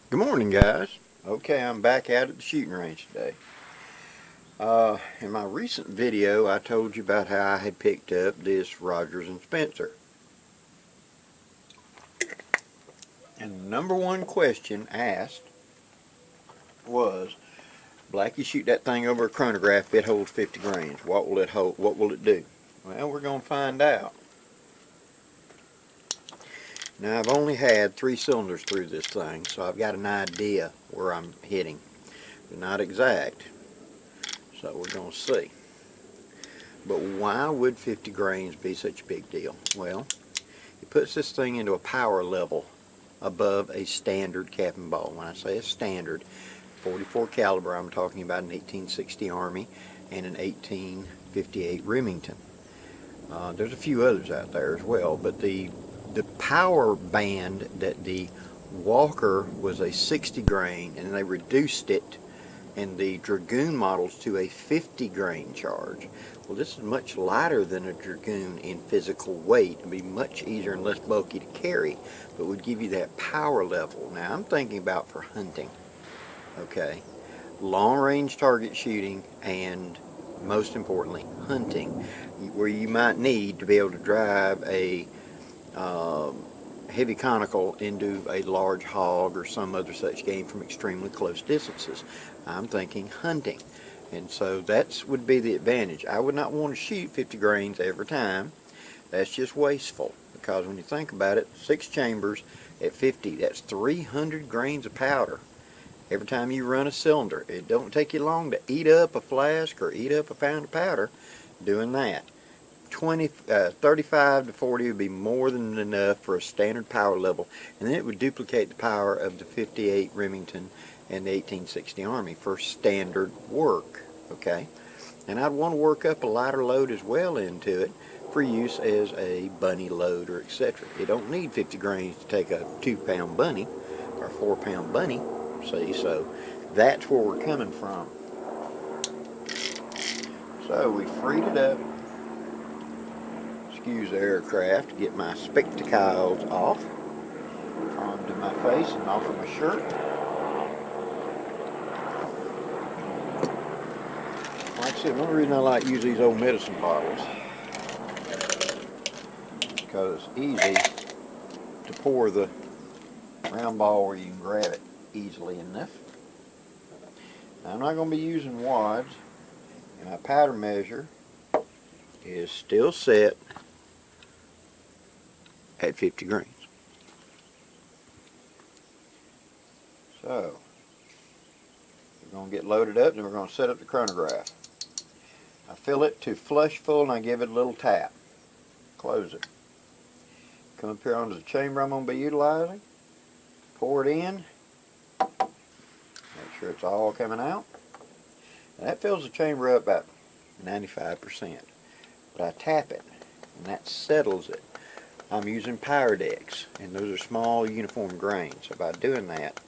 Good morning, guys. Okay, I'm back out at the shooting range today. In my recent video, I told you about how I had picked up this Rogers and Spencer. And the number one question asked was, Blackie, shoot that thing over a chronograph, it holds 50 grains. What will it hold? What will it do? Well, we're going to find out. Now, I've only had 3 cylinders through this thing, so I've got an idea where I'm hitting, but not exact. So we're going to see. But why would 50 grains be such a big deal? Well, it puts this thing into a power level above a standard cap and ball. When I say a standard, 44 caliber, I'm talking about an 1860 Army and an 1858 Remington. There's a few others out there as well, but the power band that the Walker was a 60 grain, and they reduced it in the Dragoon models to a 50 grain charge. Well, this is much lighter than a Dragoon in physical weight. It'd be much easier and less bulky to carry, but would give you that power level. Now, I'm thinking about for hunting, okay? Long range target shooting, and most importantly, hunting, where you might need to be able to drive a heavy conical into a large hog or some other such game from extremely close distances. I'm thinking hunting. And so that would be the advantage. I would not want to shoot 50 grains every time. That's just wasteful, because when you think about it, 6 chambers at 50, that's 300 grains of powder every time you run a cylinder. It don't take you long to eat up a flask or eat up a pound of powder doing that. 35 to 40 would be more than enough for a standard power level, and then it would duplicate the power of the 58 Remington and the 1860 Army for standard work, okay? And I'd want to work up a lighter load as well into it for use as a bunny load or etc. You don't need 50 grains to take a 2-pound bunny or 4-pound bunny, see, so that's where we're coming from. So we freed it up. Excuse the aircraft to get my spectacles off onto my face and off of my shirt. Like I said, one reason I like to use these old medicine bottles because it's easy to pour the round ball where you can grab it easily enough. Now, I'm not going to be using wads, and my powder measure is still set at 50 grains. So, we're going to get loaded up, and we're going to set up the chronograph. I fill it to flush full, and I give it a little tap. Close it. Come up here onto the chamber I'm going to be utilizing. Pour it in. Make sure it's all coming out. And that fills the chamber up about 95%. But I tap it, and that settles it. I'm using power decks, and those are small uniform grains. So by doing that,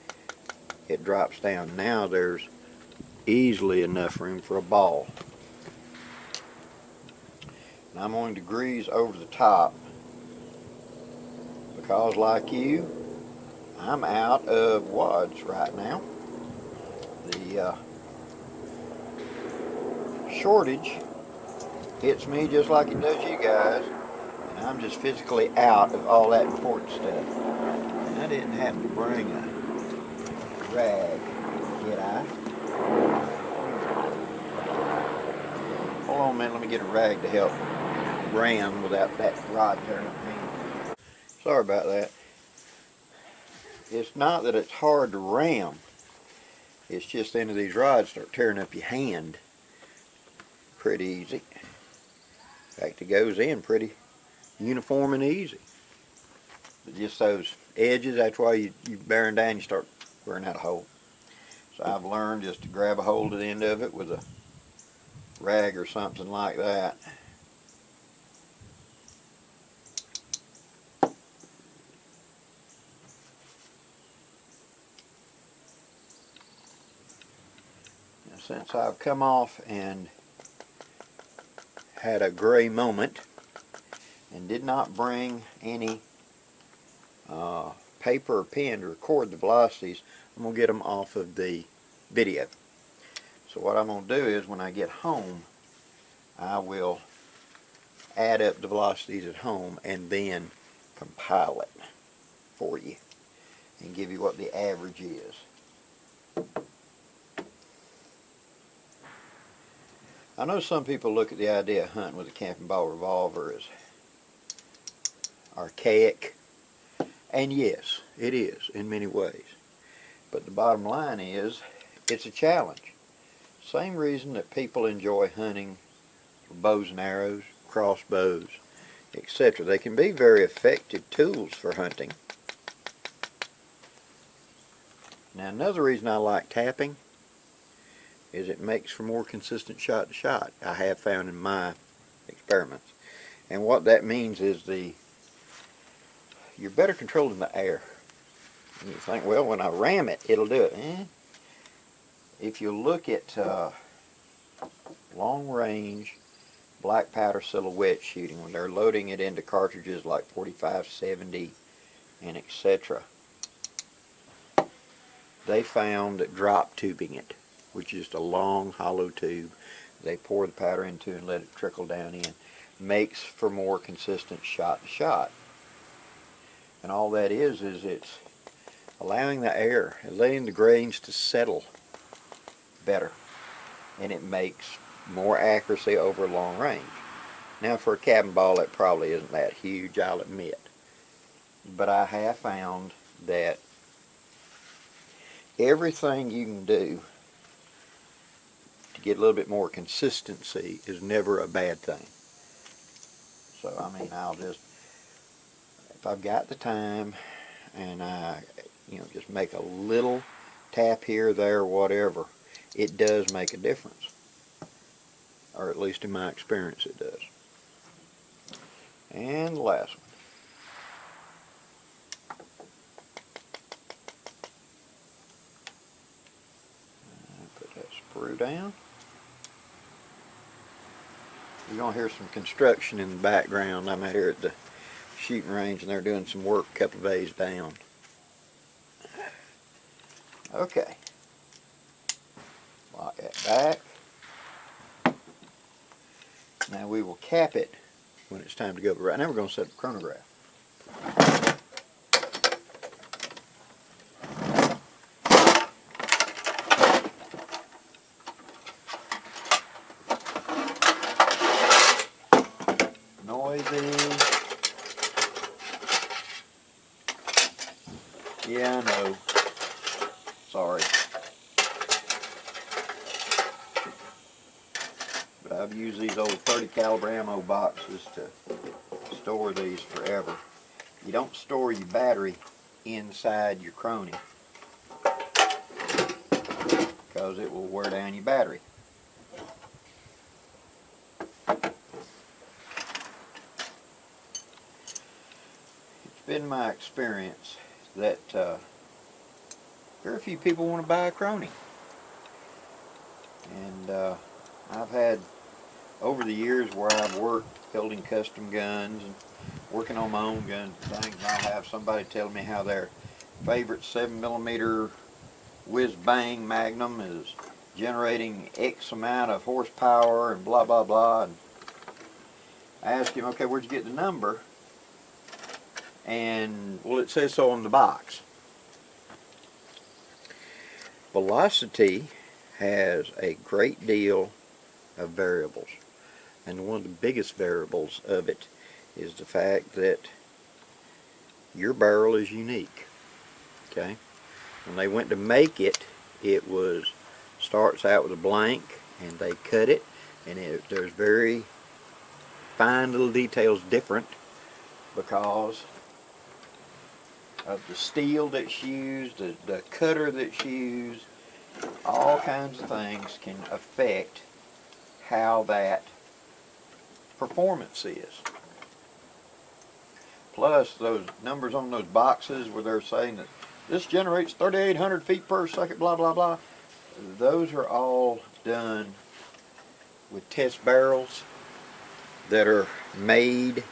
it drops down. Now there's easily enough room for a ball. And I'm going to grease over the top because, like you, I'm out of wads right now. The shortage hits me just like it does you guys, and I'm just physically out of all that important stuff. And I didn't happen to bring a rag, did I? Hold on a minute, let me get a rag to help ram without that rod tearing up my hand. Sorry about that. It's not that it's hard to ram, it's just the end of these rods start tearing up your hand pretty easy. In fact, it goes in pretty uniform and easy. But just those edges, that's why you bearing down, you start wearing out a hole. So I've learned just to grab a hold of the end of it with a rag or something like that. Now, since I've come off and had a gray moment and did not bring any paper or pen to record the velocities, I'm going to get them off of the video. So what I'm going to do is when I get home, I will add up the velocities at home and then compile it for you and give you what the average is. I know some people look at the idea of hunting with a camping ball revolver as archaic, and yes, it is in many ways. But the bottom line is, it's a challenge. Same reason that people enjoy hunting with bows and arrows, crossbows, etc. They can be very effective tools for hunting. Now another reason I like tapping is it makes for more consistent shot to shot, I have found in my experiments. And what that means is you're better controlling the air. And you think, well, when I ram it, it'll do it. If you look at long range black powder silhouette shooting, when they're loading it into cartridges like 45, 70, and etc., they found that drop tubing it, which is a long hollow tube they pour the powder into and let it trickle down in, makes for more consistent shot to shot. And all that is it's allowing the air, letting the grains to settle better, and it makes more accuracy over long range. Now for a cabin ball, it probably isn't that huge, I'll admit, but I have found that everything you can do to get a little bit more consistency is never a bad thing. So I mean, I'll just, if I've got the time and I just make a little tap here, there, whatever, it does make a difference, or at least in my experience it does. And the last one. Put that sprue down. You're going to hear some construction in the background. I'm out here at the shooting range and they're doing some work a couple of days down. Okay. Lock that back. Now we will cap it when it's time to go. But right now we're going to set the chronograph. Noisy. Yeah, I know. Sorry. But I've used these old 30 caliber ammo boxes to store these forever. You don't store your battery inside your CHRONY because it will wear down your battery. It's been my experience that very few people want to buy a CHRONY. And I've had, over the years where I've worked building custom guns and working on my own guns and things, and I'll have somebody tell me how their favorite 7mm whiz bang Magnum is generating X amount of horsepower and blah blah blah, and I ask him, okay, where'd you get the number? And well, it says so on the box. Velocity has a great deal of variables, and one of the biggest variables of it is the fact that your barrel is unique. Okay, when they went to make it, it starts out with a blank, and they cut it, and there's very fine little details different because of the steel that's used, the cutter that's used. All kinds of things can affect how that performance is. Plus those numbers on those boxes where they're saying that this generates 3,800 feet per second, blah blah blah, those are all done with test barrels that are made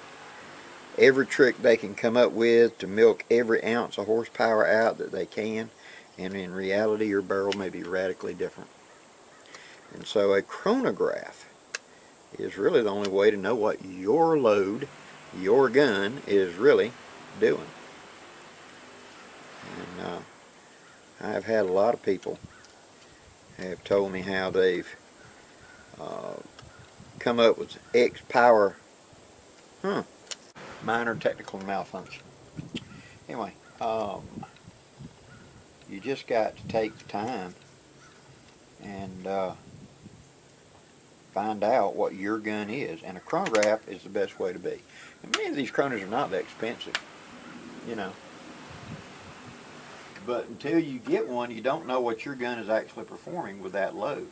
every trick they can come up with to milk every ounce of horsepower out that they can, and in reality your barrel may be radically different. And so a chronograph is really the only way to know what your load, your gun, is really doing. And I've had a lot of people have told me how they've come up with X power, minor technical malfunction. Anyway, you just got to take the time and find out what your gun is, and a chronograph is the best way to be. And many of these chronos are not that expensive, you know. But until you get one, you don't know what your gun is actually performing with that load.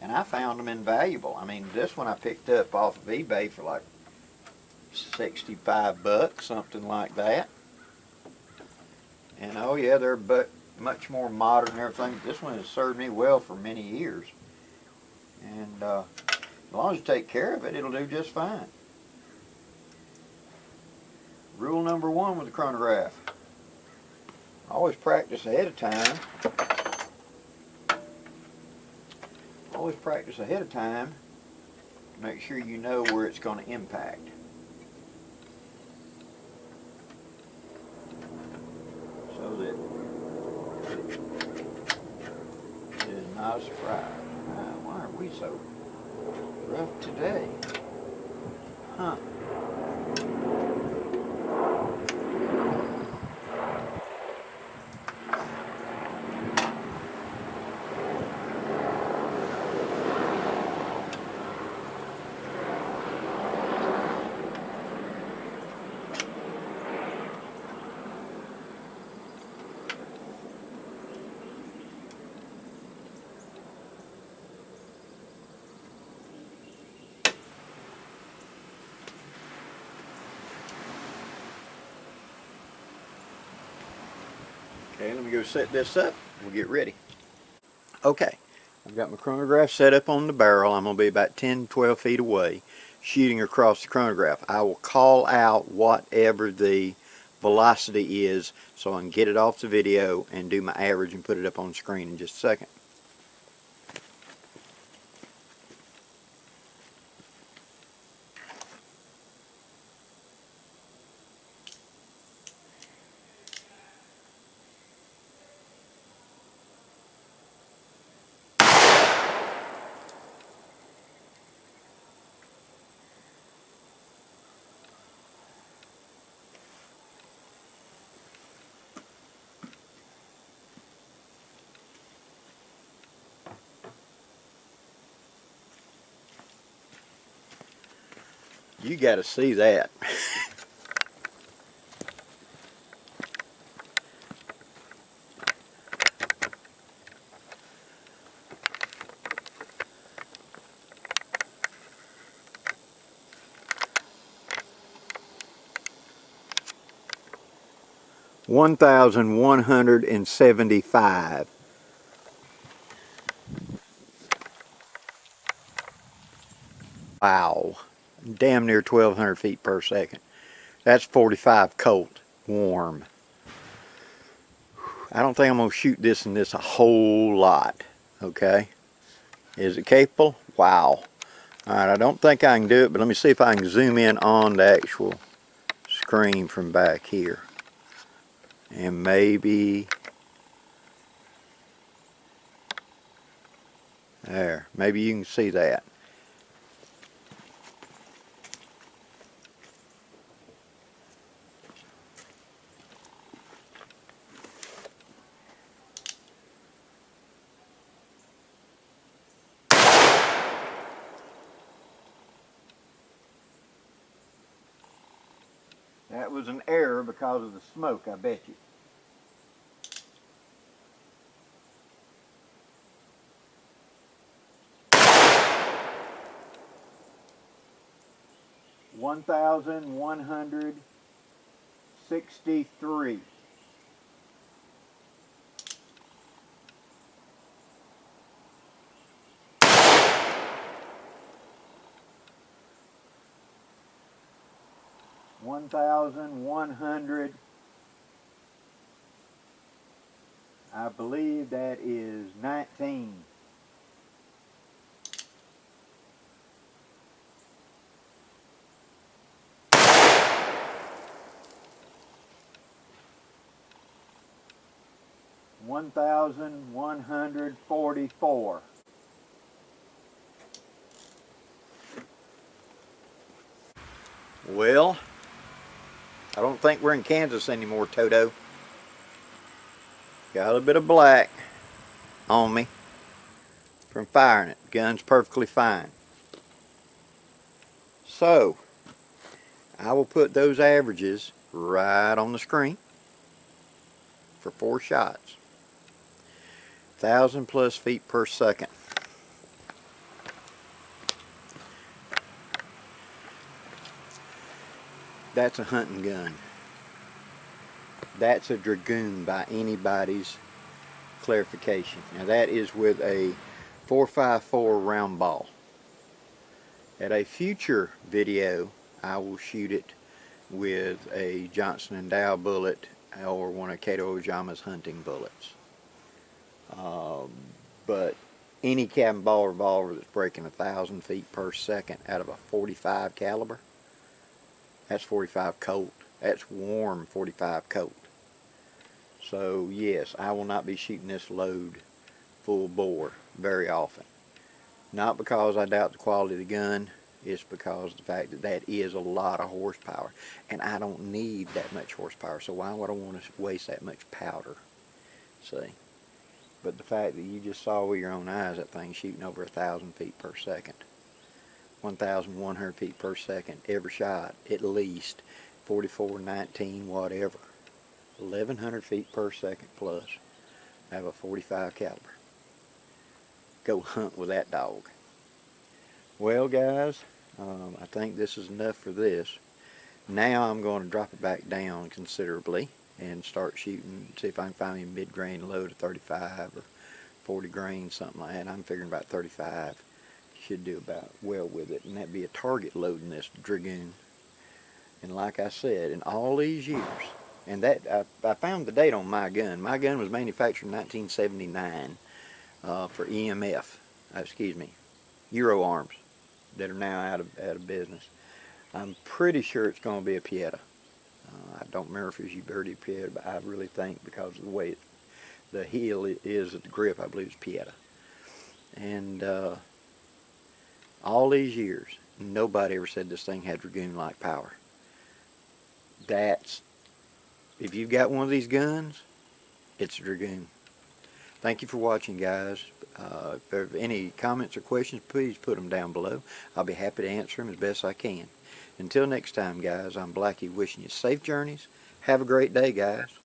And I found them invaluable. I mean, this one I picked up off of eBay for like 65 bucks, something like that. And oh yeah, they're much more modern and everything. This one has served me well for many years. And as long as you take care of it, it'll do just fine. Rule number one with the chronograph: always practice ahead of time. Always practice ahead of time to make sure you know where it's going to impact. So that it is not a surprise. Why are we so rough today? Huh. Okay, let me go set this up. We'll get ready. Okay, I've got my chronograph set up on the barrel. I'm going to be about 10, 12 feet away, shooting across the chronograph. I will call out whatever the velocity is so I can get it off the video and do my average and put it up on the screen in just a second. You got to see that. 1,175. Wow. Damn near 1,200 feet per second. That's 45 cold, warm. I don't think I'm going to shoot this in this a whole lot. Okay. Is it capable? Wow. Alright, I don't think I can do it, but let me see if I can zoom in on the actual screen from back here. And maybe... there. Maybe you can see that. That was an error because of the smoke, I bet you. $1,163. 1,100. I believe that is 19. $1,144. Well, I don't think we're in Kansas anymore, Toto. Got a little bit of black on me from firing it. Gun's perfectly fine. So, I will put those averages right on the screen for 4 shots. 1,000 plus feet per second. That's a hunting gun. That's a Dragoon by anybody's clarification. Now that is with a 4.54 round ball. At a future video, I will shoot it with a Johnson & Dow bullet or one of Kato Ojama's hunting bullets. But any cabin ball revolver that's breaking 1,000 feet per second out of a 45 caliber, that's 45 Colt. That's warm 45 Colt. So yes, I will not be shooting this load full bore very often. Not because I doubt the quality of the gun, it's because of the fact that that is a lot of horsepower. And I don't need that much horsepower, so why would I want to waste that much powder? See? But the fact that you just saw with your own eyes that thing shooting over 1,000 feet per second. 1,100 feet per second every shot, at least 44, 19, whatever. 1,100 feet per second plus. I have a 45 caliber. Go hunt with that dog. Well guys, I think this is enough for this. Now I'm going to drop it back down considerably and start shooting, see if I can find me a mid-grain load of 35 or 40 grain, something like that. I'm figuring about 35 should do about well with it, and that'd be a target load in this Dragoon. And like I said, in all these years, and that I found the date on my gun. My gun was manufactured in 1979 for EMF, excuse me, Euro Arms, that are now out of business. I'm pretty sure it's going to be a Pieta. I don't remember if it's Uberti Pieta, but I really think because of the way the heel is at the grip, I believe it's Pieta. And all these years, nobody ever said this thing had Dragoon-like power. That's, if you've got one of these guns, it's a Dragoon. Thank you for watching, guys. If there are any comments or questions, please put them down below. I'll be happy to answer them as best I can. Until next time, guys, I'm Blackie wishing you safe journeys. Have a great day, guys.